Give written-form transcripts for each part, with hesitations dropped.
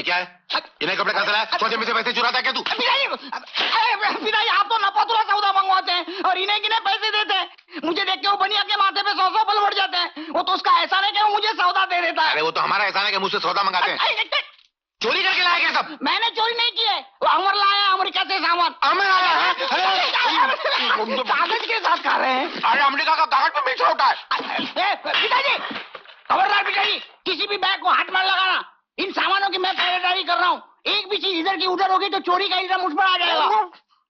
ये क्या है? इन्हें कपड़े कहाँ से लाया? छोटे में से पैसे चुराता क्या तू? पिताजी आप तो नपतुला सौदा मंगवाते हैं और इन्हें किन्हें पैसे देते हैं। मुझे देख के वो बनिया के माथे पे 100 बल बढ़ जाते हैं। वो तो उसका एहसान है कि वो मुझे सौदा दे देता है। अरे वो तो हमारा एहसान है कि मुझसे सौदा मंगाते हैं। चोरी करके लाया क्या सब? मैंने चोरी नहीं की है, वो अमर लाया अमेरिका से सामान। अमर आया है? कागज के साथ खा रहे हैं। अरे अमेरिका का कागज पे मीठा होता है। पिताजी खबरदार पिताजी, किसी भी बैग को हाथ में लगाना। इन सामानों की मैं पहरेदारी कर रहा हूँ। एक भी चीज इधर की उधर होगी तो चोरी का इल्जाम मुझ पर आ जाएगा।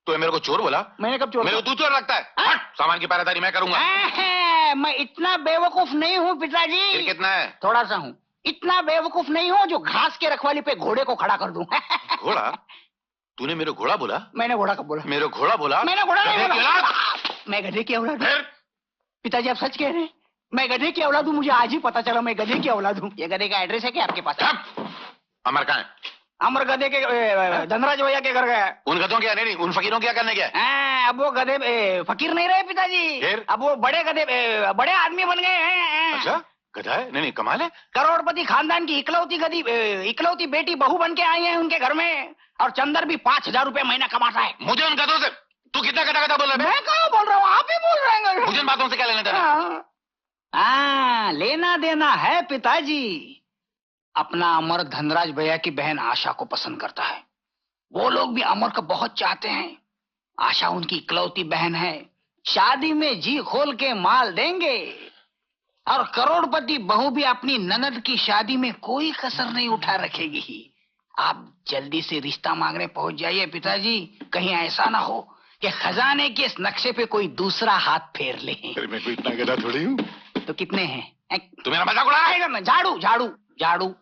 तो मेरे को चोर बोला? मैंने कब चोर? मेरे को तू चोर लगता है? हट, सामान की पहरेदारी मैं करूंगा। मैं इतना बेवकूफ नहीं हूँ पिताजी। फिर कितना है? थोड़ा सा हूँ। इतना बेवकूफ नहीं हूँ जो घास के रखवाली पे घोड़े को खड़ा कर दूं। घोड़ा? तूने मेरे घोड़ा बोला? मैंने घोड़ा कब बोला? मेरे घोड़ा बोला? मैंने घोड़ा नहीं बोला। मैं गधे की औलाद हूँ। पिताजी आप सच कह रहे हैं? मैं गधे की औलाद हूँ? मुझे आज ही पता चला मैं गधे की औलाद हूँ। ये गधे का एड्रेस है क्या आपके पास? अमर कहाँ है? अमर गधे के धनराज भैया के घर गया। उन गधों क्या? नहीं उन फकीरों क्या करने गया? अब वो गधे फकीर नहीं रहे पिताजी। फिर? अब वो बड़े गधे बड़े आदमी बन गए हैं। अच्छा गधा है? नहीं कमाल है। करोड़पति खानदान की इकलौती बेटी बहू बन के आई है उनके घर में। और चंदर भी 5,000 रुपए महीना कमाता है। मुझे उन गधों से तू कितना गधा गधा बोल रहा है? मैं कहाँ बोल रहा हूँ, आप ही बोल रहे हैं। मुझे इन बातों से क्या लेना देना? लेना देना है पिताजी। अपना अमर धनराज भैया की बहन आशा को पसंद करता है। वो लोग भी अमर को बहुत चाहते हैं। आशा उनकी इकलौती बहन है। शादी में जी खोल के माल देंगे। और करोड़पति बहू भी अपनी ननद की शादी में कोई कसर नहीं उठा रखेगी। आप जल्दी से रिश्ता मांगने पहुंच जाइए पिताजी। कहीं ऐसा ना हो कि खजाने के इस नक्शे पे कोई दूसरा हाथ फेर ले। मैं कोई इतना गधा थोड़ी हूँ। तो कितने हैं? तू मेरा मजाक उड़ा रहा है? झाड़ू झाड़ू झाड़ू।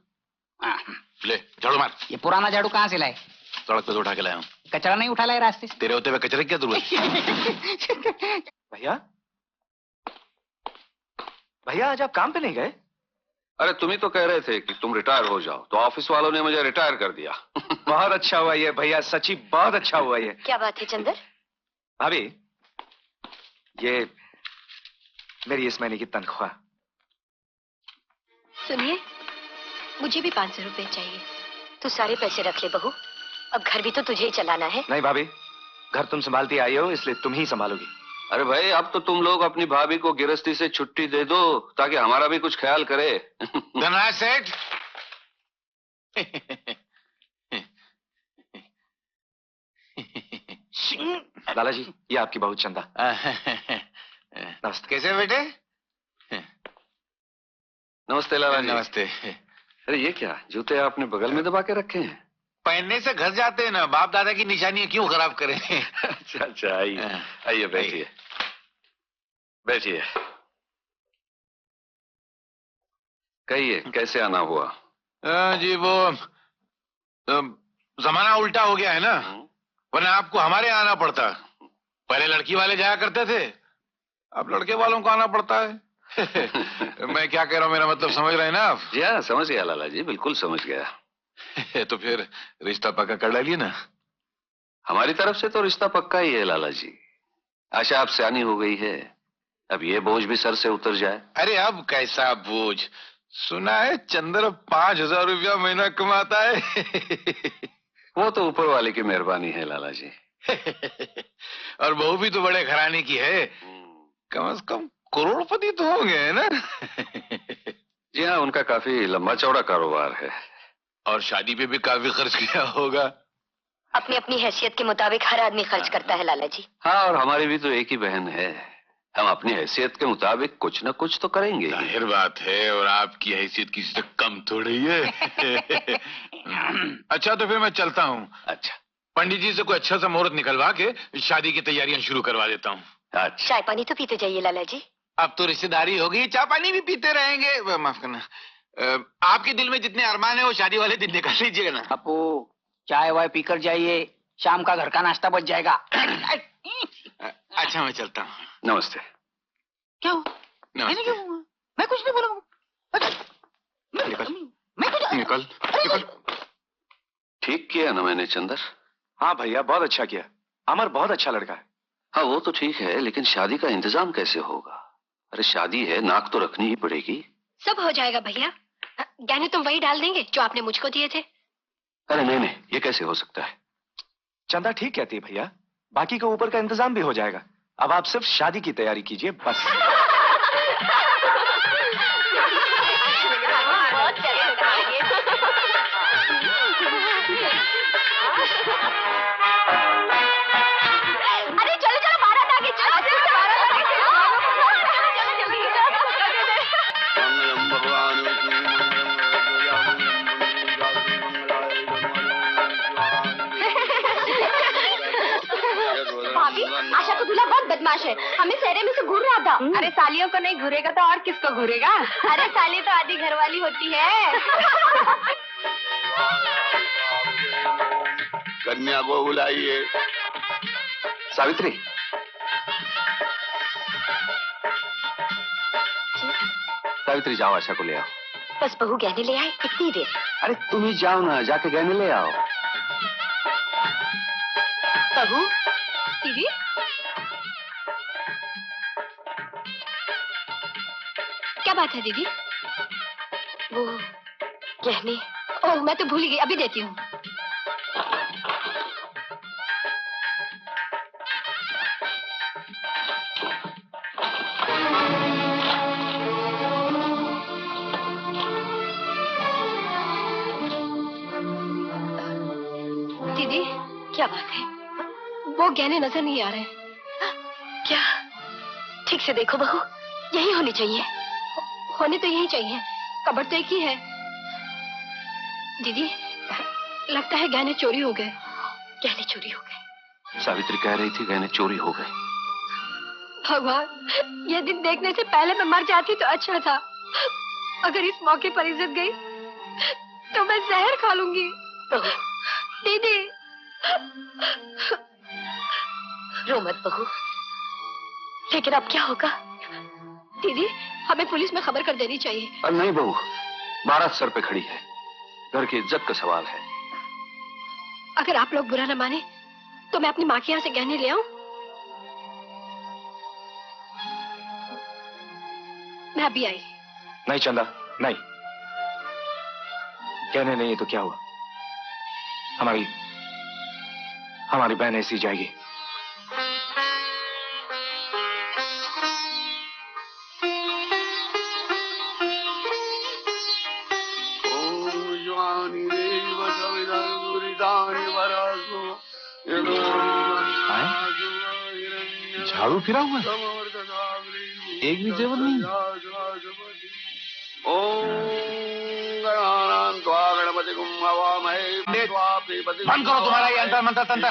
ले झाड़ू मार। ये पुराना झाड़ू कहाँ से लाए? सड़क पे तो उठा के लाया हूँ। कचरा नहीं उठा लाए रास्ते से? तेरे होते हुए कचरे की क्या जरूरत? भैया भैया आज आप काम पे नहीं गए? अरे तुम ही तो कह रहे थे कि तुम रिटायर हो जाओ, तो ऑफिस वालों ने मुझे रिटायर कर दिया। बहुत अच्छा हुआ ये भैया, सच्ची बहुत अच्छा हुआ ये। क्या बात है चंदर? भाभी ये मेरी इस महीने की तनख्वाह। सुनिए, मुझे भी 500 रुपए चाहिए। तू सारे पैसे रख ले बहू, अब घर भी तो तुझे ही चलाना है। नहीं भाभी, घर तुम संभालती आई हो इसलिए तुम ही संभालोगी। अरे भाई अब तो तुम लोग अपनी भाभी को गिरस्ती से छुट्टी दे दो ताकि हमारा भी कुछ ख्याल करे। धनराज सेठ। लाला जी ये आपकी बहू चंदा। नमस्ते। कैसे बेटे? नमस्ते लाला जी। नमस्ते। अरे ये क्या जूते आपने बगल में दबा के रखे हैं? पहनने से घर जाते हैं ना, बाप दादा की निशानी क्यों खराब करें? अच्छा अच्छा आइए आइए बैठिए बैठिए। कहिए कैसे आना हुआ? जी वो जमाना उल्टा हो गया है ना, वरना आपको हमारे यहाँ आना पड़ता। पहले लड़की वाले जाया करते थे, अब लड़के वालों को आना पड़ता है। मैं क्या कह रहा हूँ, मेरा मतलब समझ रहे हैं ना आप? जी हाँ समझ गया लाला जी, बिल्कुल समझ गया। तो फिर रिश्ता पक्का कर डालिए ना। हमारी तरफ से तो रिश्ता पक्का ही है लाला जी। आशा अब सयानी हो गई है, अब ये बोझ भी सर से उतर जाए। अरे अब कैसा बोझ? सुना है चंद्र 5,000 रुपया महीना कमाता है। वो तो ऊपर वाले की मेहरबानी है लाला जी। और बहू भी तो बड़े घराने की है, कम से कम करोड़पति तो होंगे है ना? जी हाँ उनका काफी लंबा चौड़ा कारोबार है। और शादी पे भी काफी खर्च किया होगा। अपनी अपनी हैसियत के मुताबिक हर आदमी खर्च करता है लाला जी। हाँ और हमारी भी तो एक ही बहन है, हम अपनी हैसियत के मुताबिक कुछ न कुछ तो करेंगे। जाहिर बात है, और आपकी हैसियत किसी से कम थोड़ी है। अच्छा तो फिर मैं चलता हूँ। अच्छा पंडित जी से कोई अच्छा सा मुहूर्त निकलवा के शादी की तैयारियां शुरू करवा देता हूँ। अच्छा चाय पानी तो पीते जाइए लाला जी। अब तो रिश्तेदारी होगी, चाय पानी भी पीते रहेंगे। माफ करना, आपके दिल में जितने अरमान है वो शादी वाले दिन निकाल लीजिएगा ना। अपू चाय वाय पीकर जाइए, शाम का घर का नाश्ता बच जाएगा। अच्छा मैं चलता हूँ। नमस्ते। क्या हो? नमस्ते। मैं कुछ नहीं बोला। निकल निकल निकल। ठीक किया ना मैंने चंदर? हाँ भैया बहुत अच्छा किया, अमर बहुत अच्छा लड़का है। हाँ वो तो ठीक है, लेकिन शादी का इंतजाम कैसे होगा? अरे शादी है, नाक तो रखनी ही पड़ेगी। सब हो जाएगा भैया। गहने तुम वही डाल देंगे जो आपने मुझको दिए थे। अरे नहीं नहीं, ये कैसे हो सकता है? चंदा ठीक कहती है भैया, बाकी के ऊपर का इंतजाम भी हो जाएगा। अब आप सिर्फ शादी की तैयारी कीजिए बस। अरे चलो चलो, बारात आ गई, चलो चलो बारात आ गई, चलो जल्दी। मंगलम भगवान भाभी, आशा का दूल्हा बहुत बदमाश है, हमें सहरे में से घूर रहा था। अरे सालियों को नहीं घूरेगा तो और किसको घूरेगा? अरे साली तो आधी घरवाली होती है। कन्या को बुलाइए। सावित्री, सावित्री जाओ, आशा को ले आओ। बस बहू गहने ले आए, इतनी देर। अरे तुम ही जाओ ना, जाके गहने ले आओ। बहू, दीदी, क्या बात है दीदी? वो गहने, ओह मैं तो भूल ही गई, अभी देती हूँ। दीदी, क्या बात है? वो गहने नजर नहीं आ रहे। क्या? ठीक से देखो बहू, यही होनी चाहिए। होने तो यही चाहिए, कबड़ तो एक ही है। दीदी, लगता है गहने चोरी हो गए। गहने चोरी हो गए? सावित्री कह रही थी गहने चोरी हो गए। भगवान, ये दिन देखने से पहले मैं मर जाती तो अच्छा था। अगर इस मौके पर इज्जत गई तो मैं जहर खा लूंगी। दीदी, रो मत बहू, लेकिन अब क्या होगा? दीदी, हमें पुलिस में खबर कर देनी चाहिए। अरे नहीं बहू, बारात सर पे खड़ी है, घर की इज्जत का सवाल है। अगर आप लोग बुरा न माने तो मैं अपनी माँ के यहाँ से गहने ले आऊं? मैं अभी आई। नहीं चंदा, नहीं। कहने नहीं है तो क्या हुआ? हमारी बहन ऐसी जाएगी। झाड़ू फिरा हुआ, एक भी जेवर नहीं। बंद करो तुम्हारा ये अंतर मंत्र तंत्र।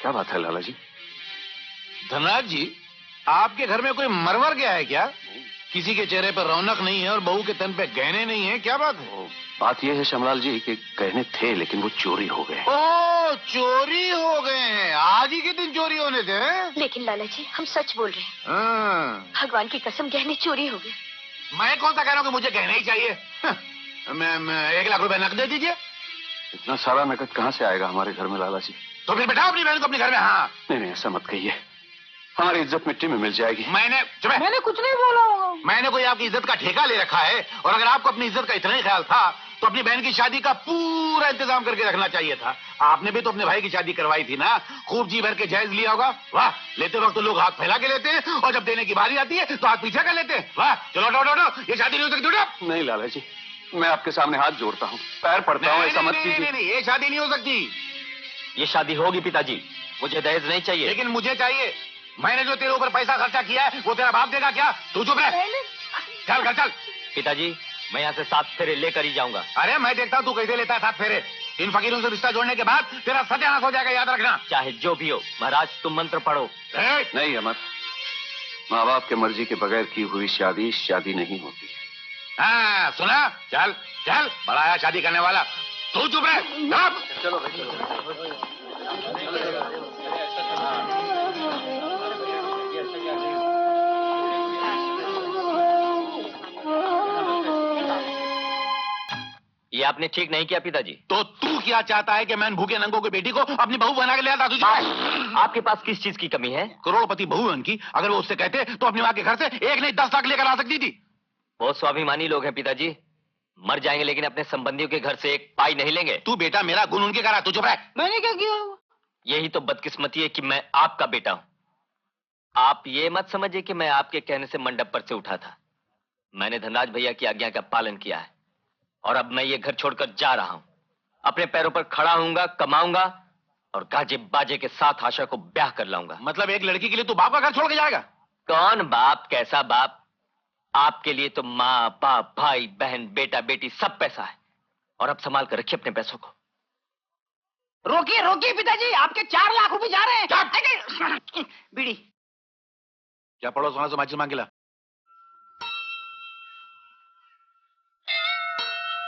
क्या बात है लाला जी? धनराज जी, आपके घर में कोई मरवर गया है क्या? किसी के चेहरे पर रौनक नहीं है और बहू के तन पे गहने नहीं है, क्या बात है? बात यह है श्यामलाल जी कि गहने थे लेकिन वो चोरी हो गए। ओ, चोरी हो गए हैं? आज ही के दिन चोरी होने थे? लेकिन लाला जी, हम सच बोल रहे हैं। हाँ। भगवान की कसम, गहने चोरी हो गए। मैं कौन सा कह रहा हूँ कि मुझे गहने ही चाहिए? मैं 1 लाख रुपए नकद दे दीजिए। इतना सारा नकद कहाँ से आएगा हमारे घर में लाला जी? तो फिर बैठाओ अपनी बहन को अपने घर में। हाँ नहीं नहीं, ऐसा मत कहिए, हमारी इज्जत मिट्टी में मिल जाएगी। मैंने कुछ नहीं बोला। मैंने कोई आपकी इज्जत का ठेका ले रखा है, और अगर आपको अपनी इज्जत का इतना ही ख्याल था तो अपनी बहन की शादी का पूरा इंतजाम करके रखना चाहिए था। आपने भी तो अपने भाई की शादी करवाई थी ना, खूब जी भर के जायज लिया होगा। वाह, लेते वक्त तो लोग हाथ फैला के लेते हैं और जब देने की बारी आती है तो हाथ पीछे कर लेते हैं। वाह, चलो उठो, ये शादी नहीं हो सकती। उठो। नहीं लाला जी, मैं आपके सामने हाथ जोड़ता हूँ, पैर पड़ता हूँ, ऐसा मत कीजिए। नहीं, ये शादी नहीं हो सकती। ये शादी होगी पिताजी, मुझे दहेज नहीं चाहिए। लेकिन मुझे चाहिए। मैंने जो तेरे ऊपर पैसा खर्चा किया है वो तेरा बाप देगा क्या? तू चुप रह। चल घर चल। पिताजी, मैं यहाँ से 7 फेरे लेकर ही जाऊंगा। अरे मैं देखता हूँ तू कैसे लेता है 7 फेरे। इन फकीरों से रिश्ता जोड़ने के बाद तेरा सत्यानाश हो जाएगा, याद रखना। चाहे जो भी हो, महाराज तुम मंत्र पढ़ो। नहीं अमर, माँ बाप के मर्जी के बगैर की हुई शादी शादी नहीं होती। हाँ सुना? चल चल, बड़ा आया शादी करने वाला। तू चुप रह। चलो ये आपने ठीक नहीं किया पिताजी। तो तू क्या चाहता है कि मैं इन भूखे नंगों की बेटी को अपनी बहू बना के ले आता तुझे? आपके पास किस चीज की कमी है? करोड़पति बहू है उनकी, अगर वो उससे कहते तो अपनी माँ के घर से एक नहीं 10 लाख लेकर आ सकती थी। वो स्वाभिमानी लोग हैं पिताजी, मर जाएंगे लेकिन अपने संबंधियों के घर से एक पाई नहीं लेंगे। तू बेटा मेरा गुण उनके करा, तू चुप रह। मैंने क्या किया? यही तो बदकिस्मती है कि मैं आपका बेटा हूं। आप ये मत समझिए कि मैं आपके कहने से मंडप पर से उठा था। मैंने धनराज भैया की आज्ञा का पालन किया है और अब मैं ये घर छोड़कर जा रहा हूं। अपने पैरों पर खड़ा होऊंगा, कमाऊंगा और गाजे बाजे के साथ आशा को ब्याह कर लाऊंगा। मतलब एक लड़की के लिए तू बाप का घर छोड़ के जाएगा? कौन बाप, कैसा बाप? आपके लिए तो माँ बाप, भाई बहन, बेटा बेटी सब पैसा है। और अब संभाल कर रखिए अपने पैसों को। रोकिए रोकिए पिताजी, आपके 4 लाख रुपए जा रहे हैं। बीड़ी क्या पड़ोस वालों से माचिस मांग के ला।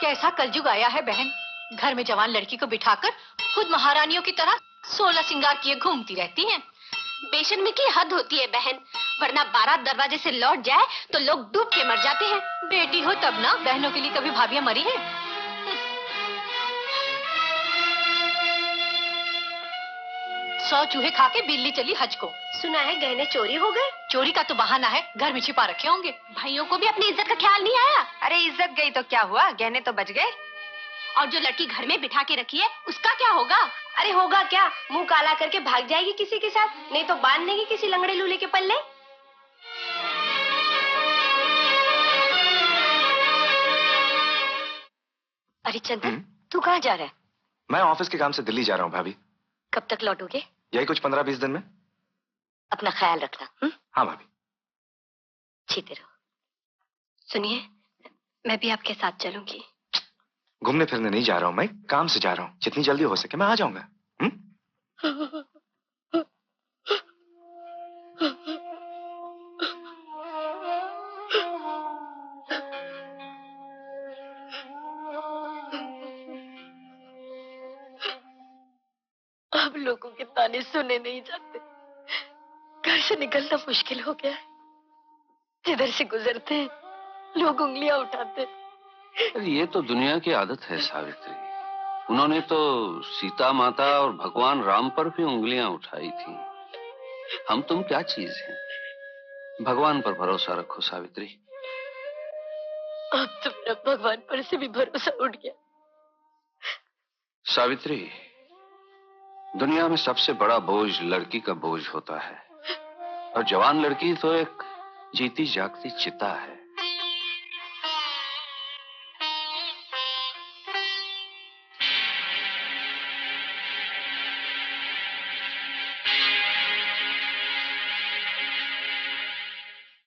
कैसा कलयुग आया है बहन, घर में जवान लड़की को बिठाकर खुद महारानियों की तरह 16 श्रृंगार किए घूमती रहती हैं। बेशर्मी की हद होती है बहन, वरना बारात दरवाजे से लौट जाए तो लोग डूब के मर जाते हैं। बेटी हो तब ना, बहनों के लिए कभी भाभियां मरी हैं? 100 चूहे खा के बिल्ली चली हज को। सुना है गहने चोरी हो गए। चोरी का तो बहाना है, घर में छिपा रखे होंगे। भाइयों को भी अपनी इज्जत का ख्याल नहीं आया। अरे इज्जत गई तो क्या हुआ, गहने तो बच गए। और जो लड़की घर में बिठा के रखी है उसका क्या होगा? अरे होगा क्या, मुंह काला करके भाग जाएगी किसी के साथ, नहीं तो बांध देगी किसी लंगड़े लूले के पल्ले। अरे चंदन, तू कहाँ जा रहा है? मैं ऑफिस के काम से दिल्ली जा रहा हूँ भाभी। कब तक लौटोगे? यही कुछ 15-20 दिन में। अपना ख्याल रखना। हाँ भाभी। जीते रहो। सुनिए, मैं भी आपके साथ चलूंगी। घूमने फिरने नहीं जा रहा हूँ, मैं काम से जा रहा हूँ। जितनी जल्दी हो सके मैं आ जाऊंगा। अब लोगों के ताने सुने नहीं जाते, घर से निकलना मुश्किल हो गया है। जिधर से गुजरते हैं लोग उंगलियां उठाते हैं। ये तो दुनिया की आदत है सावित्री। उन्होंने तो सीता माता और भगवान राम पर भी उंगलियां उठाई थी। हम तुम क्या चीज हैं? भगवान पर भरोसा रखो सावित्री। अब तो मेरा भगवान पर से भी भरोसा उठ गया। सावित्री, दुनिया में सबसे बड़ा बोझ लड़की का बोझ होता है और जवान लड़की तो एक जीती जागती चिता है।